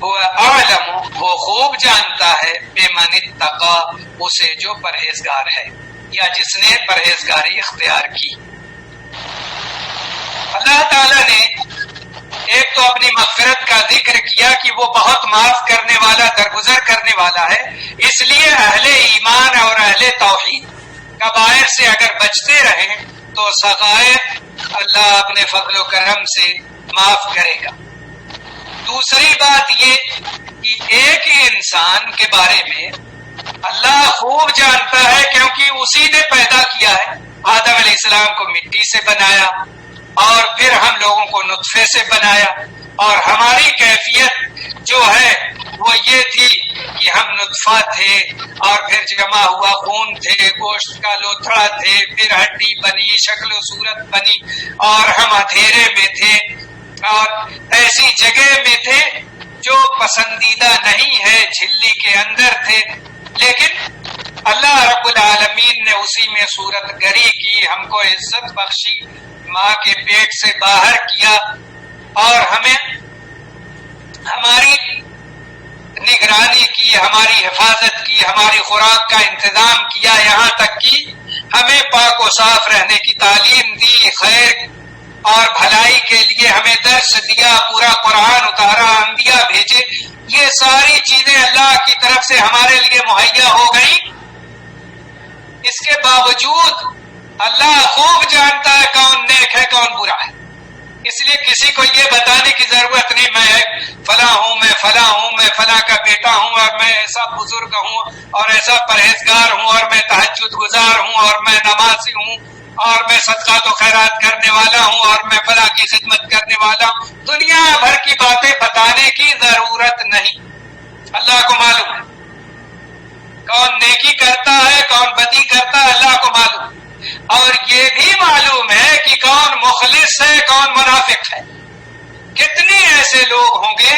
وہ عالم، وہ خوب جانتا ہے، بمن اتقا، اسے جو پرہیزگار ہے یا جس نے پرہیزگاری اختیار کی۔ اللہ تعالی نے ایک تو اپنی مغفرت کا ذکر کیا کہ وہ بہت معاف کرنے والا، درگزر کرنے والا ہے، اس لیے اہل ایمان اور اہل توحید کبائر سے اگر بچتے رہیں تو صغائر اللہ اپنے فضل و کرم سے معاف کرے گا۔ دوسری بات یہ کہ ایک ہی انسان کے بارے میں اللہ خوب جانتا ہے، کیونکہ اسی نے پیدا کیا ہے۔ آدم علیہ السلام کو مٹی سے بنایا، اور پھر ہم لوگوں کو نطفے سے بنایا، اور ہماری کیفیت جو ہے وہ یہ تھی کہ ہم نطفہ تھے، اور پھر جمع ہوا خون تھے، گوشت کا لوتھڑا تھے، پھر ہڈی بنی، شکل و صورت بنی، اور ہم اندھیرے میں تھے اور ایسی جگہ میں تھے جو پسندیدہ نہیں ہے، جھلی کے اندر تھے، لیکن اللہ رب العالمین نے اسی میں صورت گری کی، ہم کو عزت بخشی، ماں کے پیٹ سے باہر کیا، اور ہمیں ہماری نگرانی کی، ہماری حفاظت کی، ہماری خوراک کا انتظام کیا، یہاں تک کہ ہمیں پاک و صاف رہنے کی تعلیم دی، خیر اور بھلائی کے لیے ہمیں درس دیا، پورا قرآن اتارا، انبیاء بھیجے، یہ ساری چیزیں اللہ کی طرف سے ہمارے لیے مہیا ہو گئی۔ اس کے باوجود اللہ خوب جانتا ہے کون نیک ہے کون برا ہے، اس لیے کسی کو یہ بتانے کی ضرورت نہیں میں فلاں ہوں، میں فلاں ہوں، میں فلاں کا بیٹا ہوں، اور میں ایسا بزرگ ہوں اور ایسا پرہیزگار ہوں، اور میں تہجد گزار ہوں، اور میں نمازی ہوں، اور میں صدقات و خیرات کرنے والا ہوں، اور میں فلاں کی خدمت کرنے والا ہوں۔ دنیا بھر کی باتیں بتانے کی ضرورت نہیں، اللہ کو معلوم ہے کون نیکی کرتا ہے کون بدی کرتا ہے، اللہ کو معلوم ہے، اور یہ بھی معلوم ہے کہ کون مخلص ہے کون منافق ہے۔ کتنے ایسے لوگ ہوں گے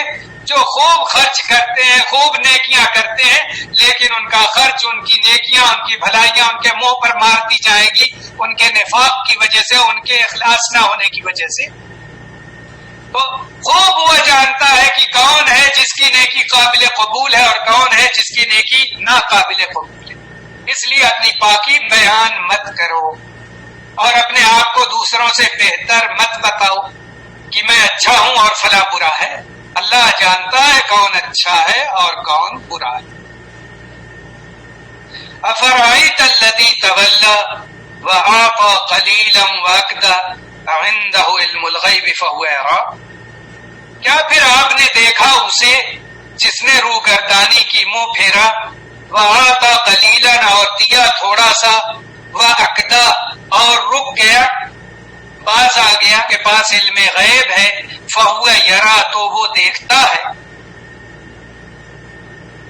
جو خوب خرچ کرتے ہیں، خوب نیکیاں کرتے ہیں، لیکن ان کا خرچ، ان کی نیکیاں، ان کی بھلائیاں ان کے منہ پر مار دی جائے گی، ان کے نفاق کی وجہ سے، ان کے اخلاص نہ ہونے کی وجہ سے۔ تو خوب وہ جانتا ہے کہ کون ہے جس کی نیکی قابل قبول ہے اور کون ہے جس کی نیکی ناقابل قبول ہے۔ اس لیے اپنی پاکی بیان مت کرو، اور اپنے آپ کو دوسروں سے بہتر مت بتاؤ کہ میں اچھا ہوں اور فلاں برا ہے۔ اللہ جانتا ہے کون اچھا ہے اور کون برا ہے۔ افرأیت الذی تولی وأعطى قلیلا وأکدى عنده علم الغیب فهو یری، کیا پھر آپ نے دیکھا اسے جس نے روگردانی کی، منہ پھیرا، وأعطى قلیلا اور دیا تھوڑا سا، وأکدى اور رک گیا، باز آ گیا کہ پاس علم غیب ہے، فہو یری تو وہ دیکھتا ہے۔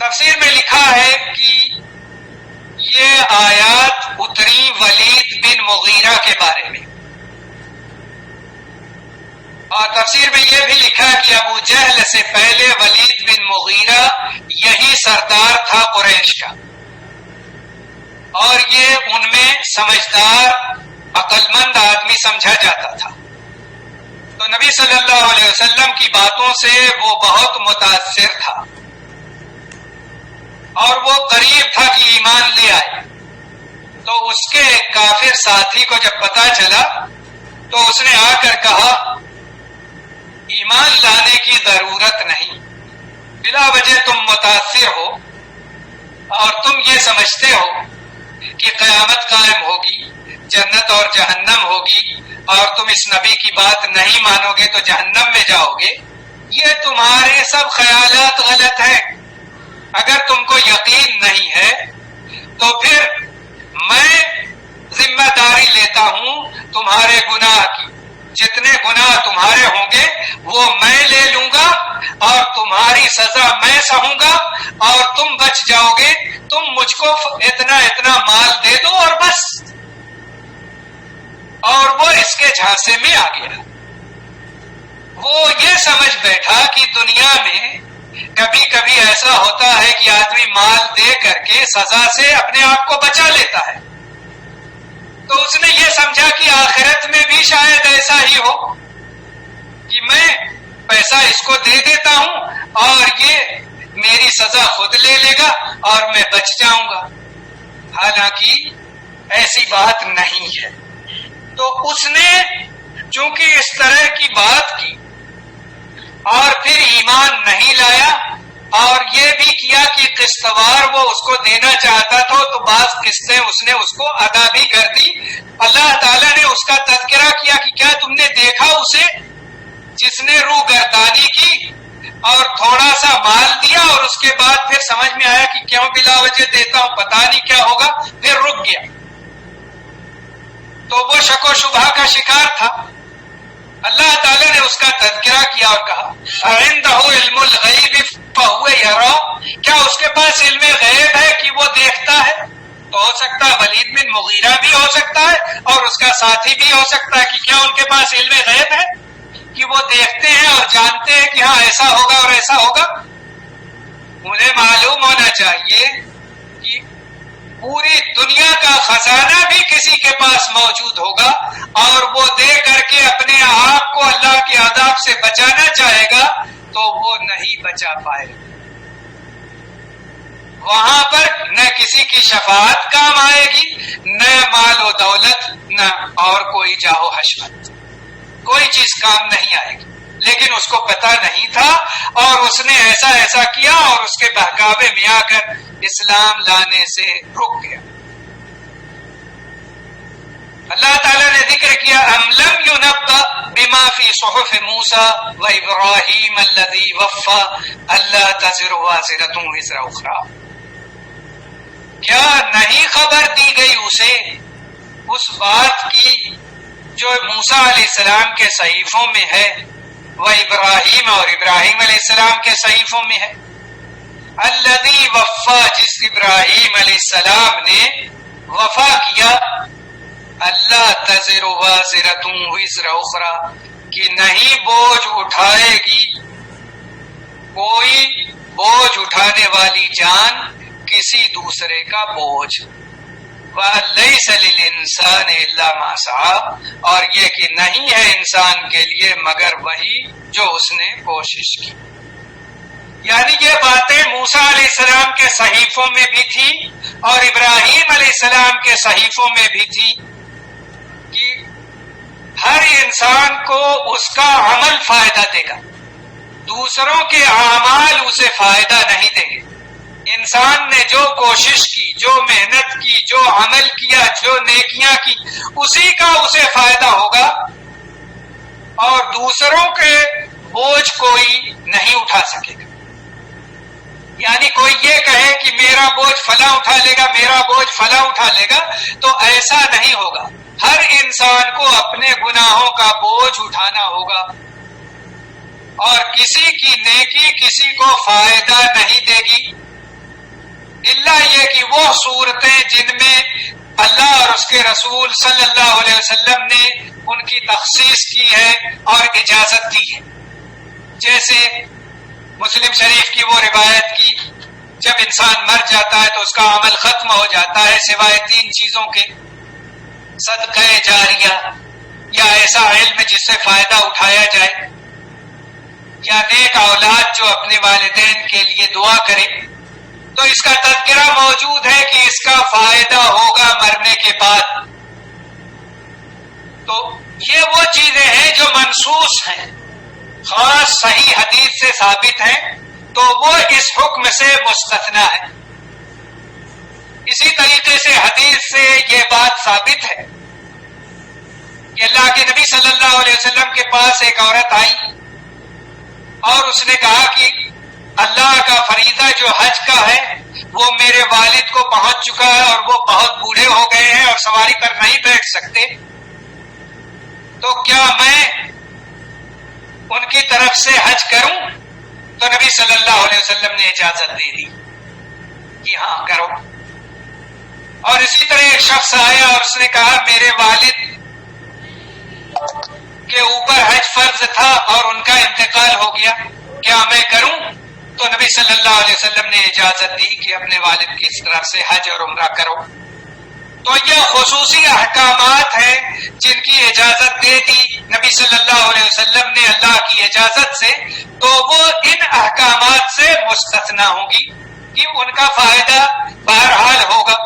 تفسیر میں لکھا ہے کہ یہ آیات اتری ولید بن مغیرہ کے بارے میں، اور تفسیر میں یہ بھی لکھا کہ ابو جہل سے پہلے ولید بن مغیرہ یہی سردار تھا قریش کا، اور یہ ان میں سمجھدار عقل مند آدمی سمجھا جاتا تھا. تو نبی صلی اللہ علیہ وسلم کی باتوں سے وہ بہت متاثر تھا اور وہ قریب تھا کہ ایمان لے آئے. تو اس کے کافر ساتھی کو جب پتا چلا تو اس نے آ کر کہا ایمان لانے کی ضرورت نہیں، بلا وجہ تم متاثر ہو اور تم یہ سمجھتے ہو کہ قیامت قائم ہوگی، جنت اور جہنم ہوگی، اور تم اس نبی کی بات نہیں مانو گے تو جہنم میں جاؤ گے. یہ تمہارے سب خیالات غلط ہیں. اگر تم کو یقین نہیں ہے تو پھر میں ذمہ داری لیتا ہوں تمہارے گناہ کی. جتنے گناہ تمہارے ہوں گے وہ میں لے لوں گا اور تمہاری سزا میں سہوں گا اور تم بچ جاؤ گے. تم مجھ کو اتنا اتنا مال دے دو اور بس. اور وہ اس کے جھانسے میں آ گیا. وہ یہ سمجھ بیٹھا کہ دنیا میں کبھی کبھی ایسا ہوتا ہے کہ آدمی مال دے کر کے سزا سے اپنے آپ کو بچا لیتا ہے. تو اس نے یہ سمجھا کہ آخرت میں بھی شاید ایسا ہی ہو کہ میں پیسہ اس کو دے دیتا ہوں اور یہ میری سزا خود لے لے گا اور میں بچ جاؤں گا. حالانکہ ایسی بات نہیں ہے. تو اس نے چونکہ اس طرح کی بات کی اور پھر ایمان نہیں لایا اور یہ بھی کیا کہ قسطوار وہ اس کو دینا چاہتا تھا تو بعض قسطیں اس نے اس کو ادا بھی کر دی. اللہ تعالیٰ نے اس کا تذکرہ کیا کہ کیا تم نے دیکھا اسے جس نے روح گردانی کی اور تھوڑا سا مال دیا اور اس کے بعد پھر سمجھ میں آیا کہ کیوں بلا وجہ دیتا ہوں، پتہ نہیں کیا ہوگا، پھر رک گیا. تو وہ شک و شبہ کا شکار تھا. اللہ تعالیٰ نے اس کا تذکرہ کیا اور کہا اَعِندَهُ عِلْمُ الْغَيْبِ فَهُوَ يَرَىٰ، کیا اس کے پاس علم غیب ہے کہ وہ دیکھتا ہے؟ تو ہو سکتا ہے ولید بن مغیرہ بھی ہو سکتا ہے اور اس کا ساتھی بھی ہو سکتا ہے کہ کیا ان کے پاس علم غیب ہے کہ وہ دیکھتے ہیں اور جانتے ہیں کہ ہاں ایسا ہوگا اور ایسا ہوگا. انہیں معلوم ہونا چاہیے کہ پوری دنیا کا خزانہ بھی کسی کے پاس موجود ہوگا اور وہ دے کر کے اپنے آپ کو اللہ کے عذاب سے بچانا چاہے گا تو وہ نہیں بچا پائے گا. وہاں پر نہ کسی کی شفاعت کام آئے گی، نہ مال و دولت، نہ اور کوئی جاہو حشمت، کوئی چیز کام نہیں آئے گی. لیکن اس کو پتہ نہیں تھا اور اس نے ایسا ایسا کیا اور اس کے بہکاوے میں آ کر اسلام لانے سے رک گیا. اللہ تعالیٰ نے ذکر کیا ام لم ينبأ بما في صحف موسى وابراہیم الذي وفى الا تزر وازرة وزر اخرى، کیا نہیں خبر دی گئی اسے اس بات کی جو موسیٰ علیہ السلام کے صحیفوں میں ہے، وہ ابراہیم اور ابراہیم علیہ السلام کے صحیفوں میں ہے. الذی وفا، جس ابراہیم علیہ السلام نے وفا کیا، اللہ تزر وازرۃ وزر اخری، کہ نہیں بوجھ اٹھائے گی کوئی بوجھ اٹھانے والی جان کسی دوسرے کا بوجھ. وَلَيْسَ لِلْإِنسَانِ إِلَّا مَا سَعَىٰ، اور یہ کہ نہیں ہے انسان کے لیے مگر وہی جو اس نے کوشش کی. یعنی یہ باتیں موسیٰ علیہ السلام کے صحیفوں میں بھی تھی اور ابراہیم علیہ السلام کے صحیفوں میں بھی تھی کہ ہر انسان کو اس کا عمل فائدہ دے گا، دوسروں کے اعمال اسے فائدہ نہیں دیں گے. انسان نے جو کوشش کی، جو محنت کی، جو عمل کیا، جو نیکیاں کی، اسی کا اسے فائدہ ہوگا اور دوسروں کے بوجھ کوئی نہیں اٹھا سکے گا. یعنی کوئی یہ کہے کہ میرا بوجھ فلاں اٹھا لے گا، میرا بوجھ فلاں اٹھا لے گا، تو ایسا نہیں ہوگا. ہر انسان کو اپنے گناہوں کا بوجھ اٹھانا ہوگا اور کسی کی نیکی کسی کو فائدہ نہیں دے گی، الا یہ کہ وہ صورتیں جن میں اللہ اور اس کے رسول صلی اللہ علیہ وسلم نے ان کی تخصیص کی ہے اور اجازت دی ہے. جیسے مسلم شریف کی وہ روایت کی جب انسان مر جاتا ہے تو اس کا عمل ختم ہو جاتا ہے سوائے 3 چیزوں کے: صدقہ جاریہ یا ایسا علم جس سے فائدہ اٹھایا جائے، یا نیک اولاد جو اپنے والدین کے لیے دعا کرے. تو اس کا تذکرہ موجود ہے کہ اس کا فائدہ ہوگا مرنے کے بعد. تو یہ وہ چیزیں ہیں جو منصوص ہیں، خاص صحیح حدیث سے ثابت ہیں، تو وہ اس حکم سے مستثنا ہے. اسی طریقے سے حدیث سے یہ بات ثابت ہے کہ اللہ کے نبی صلی اللہ علیہ وسلم کے پاس ایک عورت آئی اور اس نے کہا کہ اللہ کا فریضہ جو حج کا ہے وہ میرے والد کو پہنچ چکا ہے اور وہ بہت بوڑھے ہو گئے ہیں اور سواری پر نہیں بیٹھ سکتے، تو کیا میں ان کی طرف سے حج کروں؟ تو نبی صلی اللہ علیہ وسلم نے اجازت دے دی کہ ہاں کرو. اور اسی طرح ایک شخص آیا اور اس نے کہا میرے والد کے اوپر حج فرض تھا اور ان کا انتقال ہو گیا، کیا میں کروں؟ تو نبی صلی اللہ علیہ وسلم نے اجازت دی کہ اپنے والد کی اس طرف سے حج اور عمرہ کرو. تو یہ خصوصی احکامات ہیں جن کی اجازت دے دی نبی صلی اللہ علیہ وسلم نے اللہ کی اجازت سے، تو وہ ان احکامات سے مستثنا ہوں گی کہ ان کا فائدہ بہرحال ہوگا.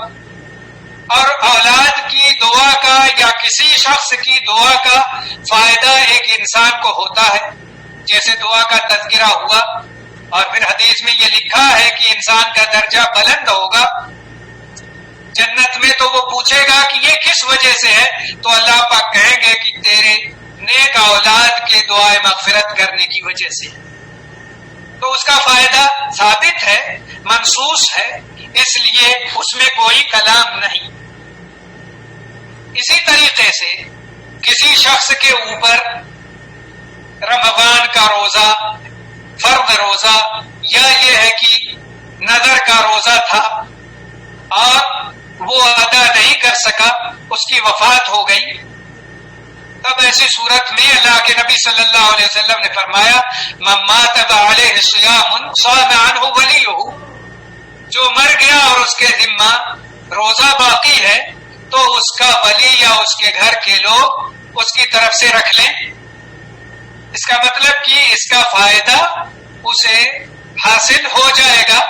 اور اولاد کی دعا کا یا کسی شخص کی دعا کا فائدہ ایک انسان کو ہوتا ہے، جیسے دعا کا تذکرہ ہوا اور پھر حدیث میں یہ لکھا ہے کہ انسان کا درجہ بلند ہوگا جنت میں. تو وہ پوچھے گا کہ یہ کس وجہ سے ہے، تو اللہ پاک کہیں گے کہ تیرے نیک اولاد کے دعائے مغفرت کرنے کی وجہ سے. تو اس کا فائدہ ثابت ہے، منصوص ہے، اس لیے اس میں کوئی کلام نہیں. اسی طریقے سے کسی شخص کے اوپر رمضان کا روزہ، فرض روزہ، یا یہ ہے کہ نذر کا روزہ تھا اور وہ ادا نہیں کر سکا، اس کی وفات ہو گئی، تب ایسی صورت میں اللہ کے نبی صلی اللہ علیہ وسلم نے فرمایا من مات علیہ صیام صام عنہ ولیہ، جو مر گیا اور اس کے ذمہ روزہ باقی ہے تو اس کا ولی یا اس کے گھر کے لوگ اس کی طرف سے رکھ لیں. اس کا مطلب کہ اس کا فائدہ اسے حاصل ہو جائے گا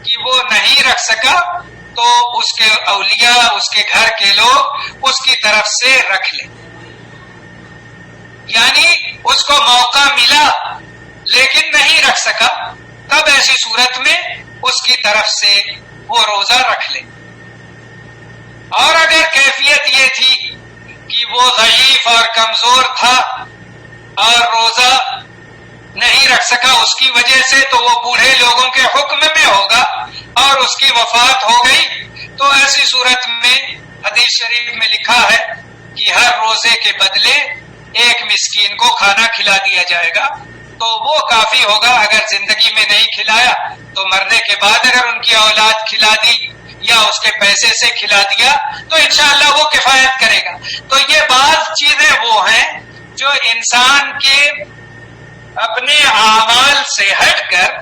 کہ وہ نہیں رکھ سکا تو اس کے اولیاء، اس کے گھر کے لوگ اس کی طرف سے رکھ لیں. یعنی اس کو موقع ملا لیکن نہیں رکھ سکا، تب ایسی صورت میں اس کی طرف سے وہ روزہ رکھ لیں. اور اگر کیفیت یہ تھی کہ وہ ضعیف اور کمزور تھا اور روزہ نہیں رکھ سکا اس کی وجہ سے، تو وہ بوڑھے لوگوں کے حکم میں ہوگا اور اس کی وفات ہو گئی، تو ایسی صورت میں حدیث شریف میں لکھا ہے کہ ہر روزے کے بدلے ایک مسکین کو کھانا کھلا دیا جائے گا. تو وہ کافی ہوگا. اگر زندگی میں نہیں کھلایا تو مرنے کے بعد اگر ان کی اولاد کھلا دی یا اس کے پیسے سے کھلا دیا تو انشاءاللہ وہ کفایت کرے گا. تو یہ بعض چیزیں وہ ہیں جو انسان کے اپنے اعمال سے ہٹ کر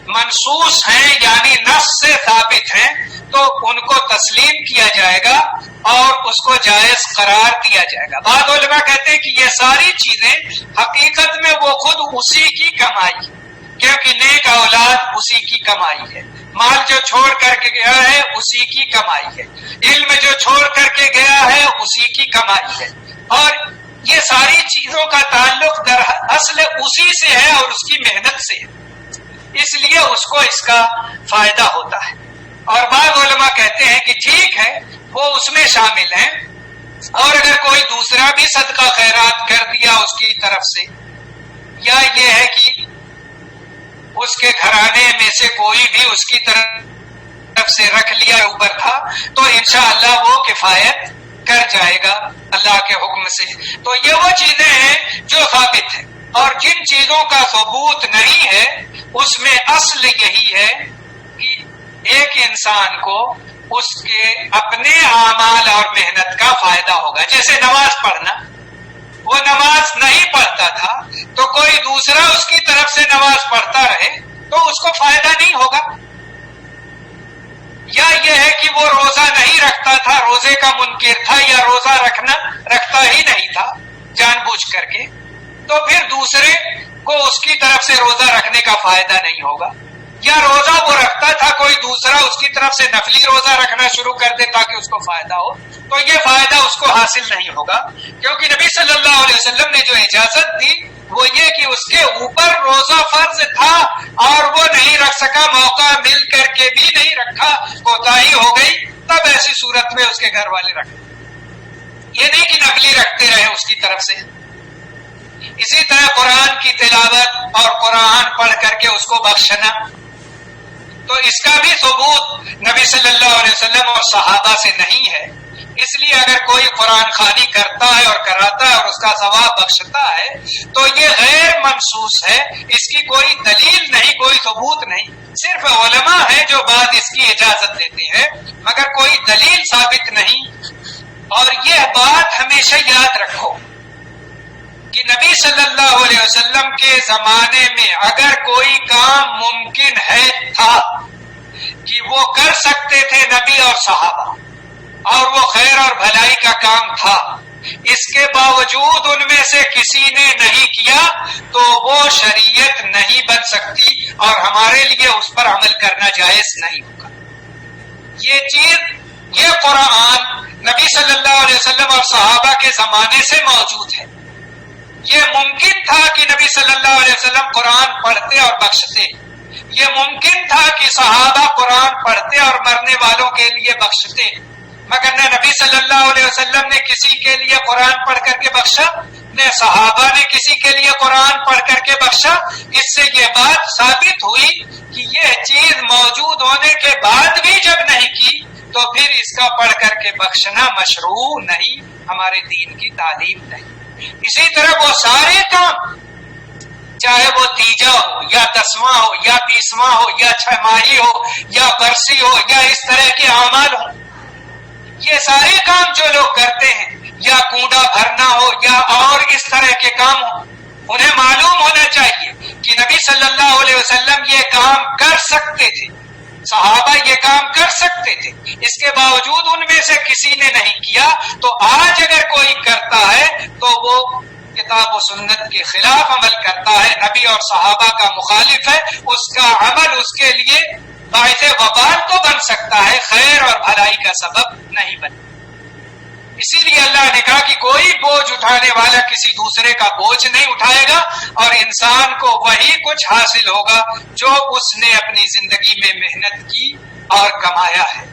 منصوص ہیں، یعنی نص سے ثابت ہیں، تو ان کو تسلیم کیا جائے گا اور اس کو جائز قرار دیا جائے گا. بعض علماء کہتے ہیں کہ یہ ساری چیزیں حقیقت میں وہ خود اسی کی کمائی، کیونکہ نیک اولاد اسی کی کمائی ہے، مال جو چھوڑ کر کے گیا ہے اسی کی کمائی ہے، علم جو چھوڑ کر کے گیا ہے اسی کی کمائی ہے، اور یہ ساری چیزوں کا تعلق در اصل اسی سے ہے اور اس کی محنت سے ہے، اس لیے اس کو اس کا فائدہ ہوتا ہے. اور بعض علماء کہتے ہیں کہ ٹھیک ہے وہ اس میں شامل ہیں، اور اگر کوئی دوسرا بھی صدقہ خیرات کر دیا اس کی طرف سے، یا یہ ہے کہ اس کے گھرانے میں سے کوئی بھی اس کی طرف سے رکھ لیا اوپر تھا، تو انشاءاللہ وہ کفایت کر جائے گا اللہ کے حکم سے. تو یہ وہ چیزیں ہیں جو ثابت ہیں، اور جن چیزوں کا ثبوت نہیں ہے اس میں اصل یہی ہے کہ ایک انسان کو اس کے اپنے اعمال اور محنت کا فائدہ ہوگا. جیسے نماز پڑھنا، وہ نماز نہیں پڑھتا تھا تو کوئی دوسرا اس کی طرف سے نماز پڑھتا رہے تو اس کو فائدہ نہیں ہوگا. یا یہ ہے کہ وہ روزہ نہیں رکھتا تھا، روزے کا منکر تھا، یا روزہ رکھتا ہی نہیں تھا جان بوجھ کر کے، تو پھر دوسرے کو اس کی طرف سے روزہ رکھنے کا فائدہ نہیں ہوگا. یا روزہ وہ رکھتا تھا، کوئی دوسرا اس کی طرف سے نفلی روزہ رکھنا شروع کر دے تاکہ اس کو فائدہ ہو، تو یہ فائدہ اس کو حاصل نہیں ہوگا. کیونکہ نبی صلی اللہ علیہ وسلم نے جو اجازت دی وہ یہ کہ اس کے اوپر روزہ فرض تھا اور وہ نہیں رکھ سکا، موقع مل کر کے بھی نہیں رکھا، کوتاہی ہو گئی، تب ایسی صورت میں اس کے گھر والے رکھتے. یہ نہیں کہ نفلی رکھتے رہے اس کی طرف سے. اسی طرح قرآن کی تلاوت اور قرآن پڑھ کر کے اس کو بخشنا، تو اس کا بھی ثبوت نبی صلی اللہ علیہ وسلم اور صحابہ سے نہیں ہے. اس لیے اگر کوئی قرآن خوانی کرتا ہے اور کراتا ہے اور اس کا ثواب بخشتا ہے تو یہ غیر منصوص ہے، اس کی کوئی دلیل نہیں، کوئی ثبوت نہیں. صرف علماء ہیں جو بعد اس کی اجازت دیتے ہیں، مگر کوئی دلیل ثابت نہیں. اور یہ بات ہمیشہ یاد رکھو کہ نبی صلی اللہ علیہ وسلم کے زمانے میں اگر کوئی کام ممکن تھا کہ وہ کر سکتے تھے نبی اور صحابہ، اور وہ خیر اور بھلائی کا کام تھا، اس کے باوجود ان میں سے کسی نے نہیں کیا تو وہ شریعت نہیں بن سکتی اور ہمارے لیے اس پر عمل کرنا جائز نہیں ہوگا. یہ قرآن نبی صلی اللہ علیہ وسلم اور صحابہ کے زمانے سے موجود ہے. یہ ممکن تھا کہ نبی صلی اللہ علیہ وسلم قرآن پڑھتے اور بخشتے، یہ ممکن تھا کہ صحابہ قرآن پڑھتے اور مرنے والوں کے لیے بخشتے، مگر نہ نبی صلی اللہ علیہ وسلم نے کسی کے لیے قرآن پڑھ کر کے بخشا، نہ صحابہ نے کسی کے لیے قرآن پڑھ کر کے بخشا. اس سے یہ بات ثابت ہوئی کہ یہ چیز موجود ہونے کے بعد بھی جب نہیں کی تو پھر اس کا پڑھ کر کے بخشنا مشروع نہیں، ہمارے دین کی تعلیم نہیں. اسی طرح وہ سارے کام، چاہے وہ تیجا ہو یا 10واں ہو یا 20واں ہو یا 6 ماہی ہو یا برسی ہو یا اس طرح کے اعمال ہوں، یہ سارے کام جو لوگ کرتے ہیں، یا کنڈا بھرنا ہو یا اور اس طرح کے کام ہوں، انہیں معلوم ہونا چاہیے کہ نبی صلی اللہ علیہ وسلم یہ کام کر سکتے تھے، صحابہ یہ کام کر سکتے تھے، اس کے باوجود ان میں سے کسی نے نہیں کیا. تو آج اگر کوئی کرتا ہے تو وہ کتاب و سنت کے خلاف عمل کرتا ہے، نبی اور صحابہ کا مخالف ہے. اس کا عمل اس کے لیے باعث وبال تو بن سکتا ہے، خیر اور بھلائی کا سبب نہیں بن. اسی لیے اللہ نے کہا کہ کوئی بوجھ اٹھانے والا کسی دوسرے کا بوجھ نہیں اٹھائے گا، اور انسان کو وہی کچھ حاصل ہوگا جو اس نے اپنی زندگی میں محنت کی اور کمایا ہے.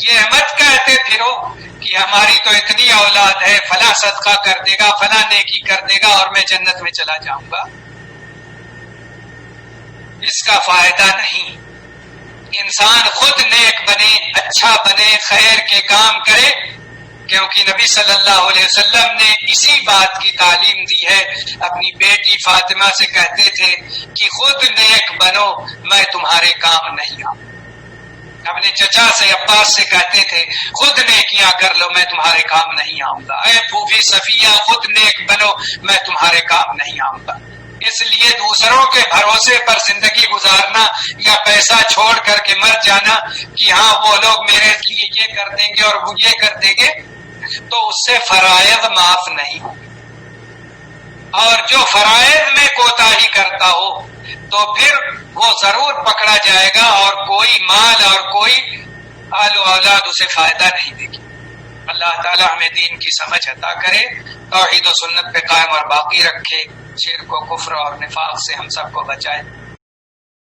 یہ مت کہتے پھرو کہ ہماری تو اتنی اولاد ہے، فلاں صدقہ کر دے گا، فلاں نیکی کر دے گا اور میں جنت میں چلا جاؤں گا. اس کا فائدہ نہیں. انسان خود نیک بنے، اچھا بنے، خیر کے کام کرے، کیونکہ نبی صلی اللہ علیہ وسلم نے اسی بات کی تعلیم دی ہے. اپنی بیٹی فاطمہ سے کہتے تھے کہ خود نیک بنو، میں تمہارے کام نہیں آؤں. اپنے چچا سے، عباس سے کہتے تھے خود نیکیاں کر لو، میں تمہارے کام نہیں آؤں گا. اے پھوپھی صفیہ، خود نیک بنو، میں تمہارے کام نہیں آؤں گا. اس لیے دوسروں کے بھروسے پر زندگی گزارنا یا پیسہ چھوڑ کر کے مر جانا کہ ہاں وہ لوگ میرے لیے یہ کر دیں گے اور وہ یہ کر دیں گے، تو اس سے فرائض معاف نہیں ہوں. اور جو فرائض میں کوتاہی کرتا ہو تو پھر وہ ضرور پکڑا جائے گا اور کوئی مال اور کوئی آل و اولاد اسے فائدہ نہیں دے گی. اللہ تعالی ہمیں دین کی سمجھ عطا کرے، توحید و سنت پہ قائم اور باقی رکھے، شرک و کفر اور نفاق سے ہم سب کو بچائے.